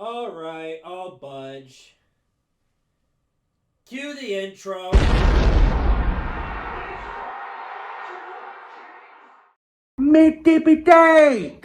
Alright, I'll budge. Cue the intro. Day.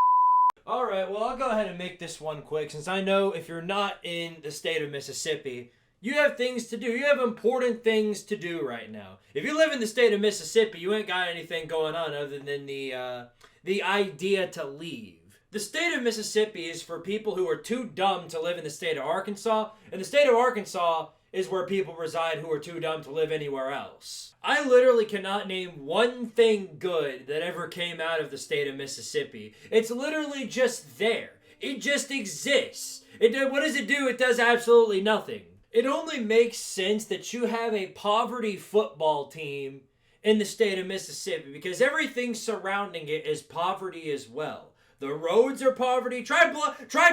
Alright, well, I'll go ahead and make this one quick, since I know if you're not in the state of Mississippi, you have things to do. You have important things to do right now. If you live in the state of Mississippi, you ain't got anything going on other than the idea to leave. The state of Mississippi is for people who are too dumb to live in the state of Arkansas, and the state of Arkansas is where people reside who are too dumb to live anywhere else. I literally cannot name one thing good that ever came out of the state of Mississippi. It's literally just there. It just exists. What does it do? It does absolutely nothing. It only makes sense that you have a poverty football team in the state of Mississippi because everything surrounding it is poverty as well. The roads are poverty. Try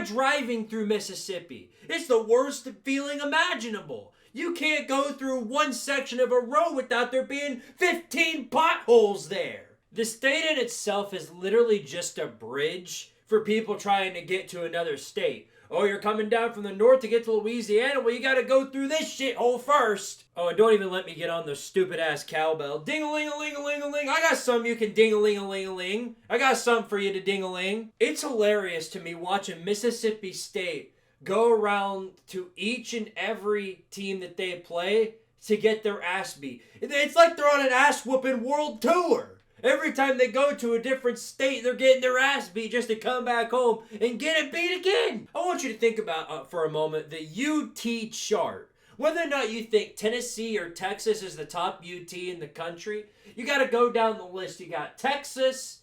driving through Mississippi. It's the worst feeling imaginable. You can't go through one section of a road without there being 15 potholes there. The state in itself is literally just a bridge for people trying to get to another state. Oh, you're coming down from the north to get to Louisiana? Well, you gotta go through this shithole first. Oh, and don't even let me get on the stupid-ass cowbell. Ding-a-ling-a-ling-a-ling-a-ling. I got something you can ding-a-ling-a-ling-a-ling. I got something for you to ding-a-ling. It's hilarious to me watching Mississippi State go around to each and every team that they play to get their ass beat. It's like they're on an ass-whooping world tour. Every time they go to a different state, they're getting their ass beat just to come back home and get it beat again. I want you to think about, for a moment, the UT chart. Whether or not you think Tennessee or Texas is the top UT in the country, you got to go down the list. You got Texas,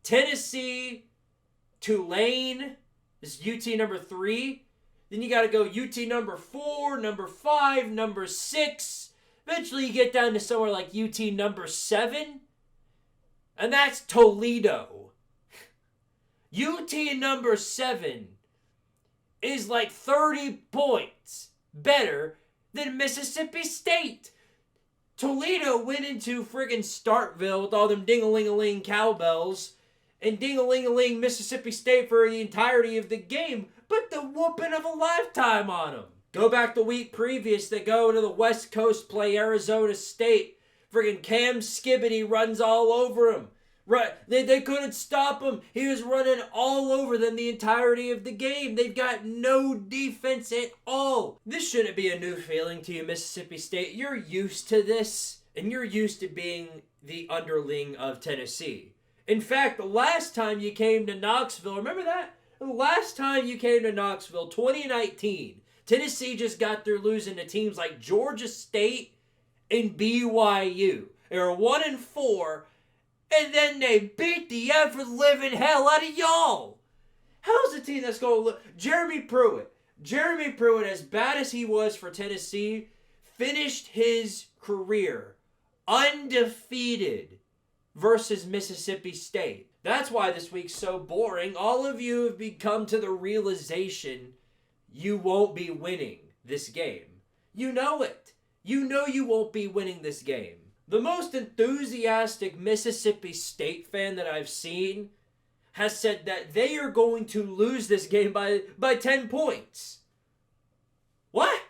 Tennessee, Tulane, this is UT number 3. Then you got to go UT number 4, number 5, number 6. Eventually you get down to somewhere like UT number 7. And that's Toledo. UT number 7 is like 30 points better than Mississippi State. Toledo went into friggin' Starkville with all them ding-a-ling-a-ling cowbells and ding-a-ling-a-ling Mississippi State for the entirety of the game. Put the whooping of a lifetime on them. Go back the week previous, they go to the West Coast, play Arizona State. Friggin' Cam Skibbity runs all over him. Right, they couldn't stop him. He was running all over them the entirety of the game. They've got no defense at all. This shouldn't be a new feeling to you, Mississippi State. You're used to this, and you're used to being the underling of Tennessee. In fact, the last time you came to Knoxville, remember that? The last time you came to Knoxville, 2019, Tennessee just got through losing to teams like Georgia State and BYU. They were 1-4, and then they beat the ever-living hell out of y'all. How's the team that's going to look? Jeremy Pruitt, as bad as he was for Tennessee, finished his career undefeated versus Mississippi State. That's why this week's so boring. All of you have come to the realization you won't be winning this game. You know it. You know you won't be winning this game. The most enthusiastic Mississippi State fan that I've seen has said that they are going to lose this game by 10 points. What?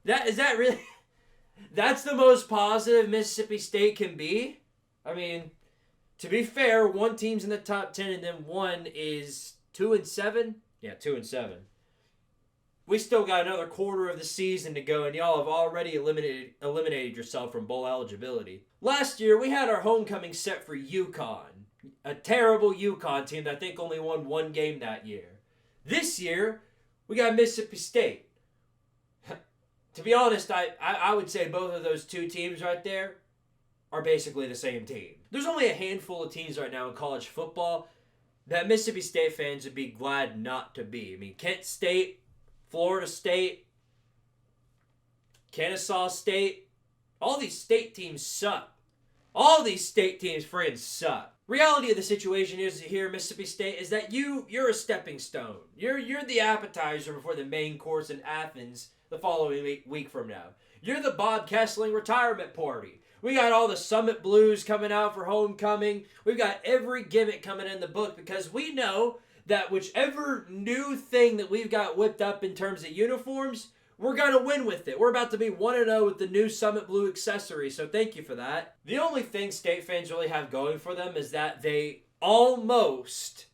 Is that really? That's the most positive Mississippi State can be? I mean, to be fair, one team's in the top 10 and then one is 2-7? Yeah, 2-7. We still got another quarter of the season to go, and y'all have already eliminated yourself from bowl eligibility. Last year, we had our homecoming set for UConn. A terrible UConn team that I think only won one game that year. This year, we got Mississippi State. To be honest, I would say both of those two teams right there are basically the same team. There's only a handful of teams right now in college football that Mississippi State fans would be glad not to be. I mean, Kent State, Florida State, Kennesaw State, all these state teams suck. All these state teams friggin' suck. Reality of the situation is here at Mississippi State is that you're a stepping stone. You're the appetizer before the main course in Athens the following week from now. You're the Bob Kessling retirement party. We got all the Summit Blues coming out for homecoming. We've got every gimmick coming in the book because we know that whichever new thing that we've got whipped up in terms of uniforms, we're going to win with it. We're about to be 1-0 with the new Summit Blue accessory, so thank you for that. The only thing State fans really have going for them is that they almost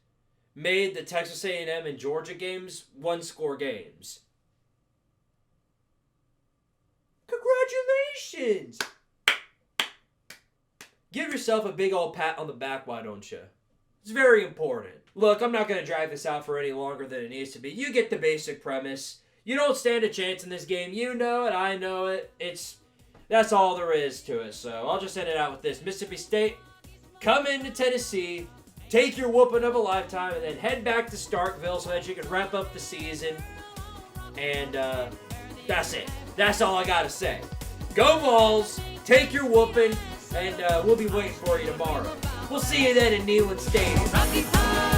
made the Texas A&M and Georgia games one-score games. Congratulations! Give yourself a big old pat on the back, why don't you? It's very important. Look, I'm not going to drag this out for any longer than it needs to be. You get the basic premise. You don't stand a chance in this game. You know it. I know it. That's all there is to it. So I'll just end it out with this. Mississippi State, come into Tennessee, take your whooping of a lifetime, and then head back to Starkville so that you can wrap up the season. And that's it. That's all I got to say. Go Vols, take your whooping, and we'll be waiting for you tomorrow. We'll see you then in Neyland Stadium.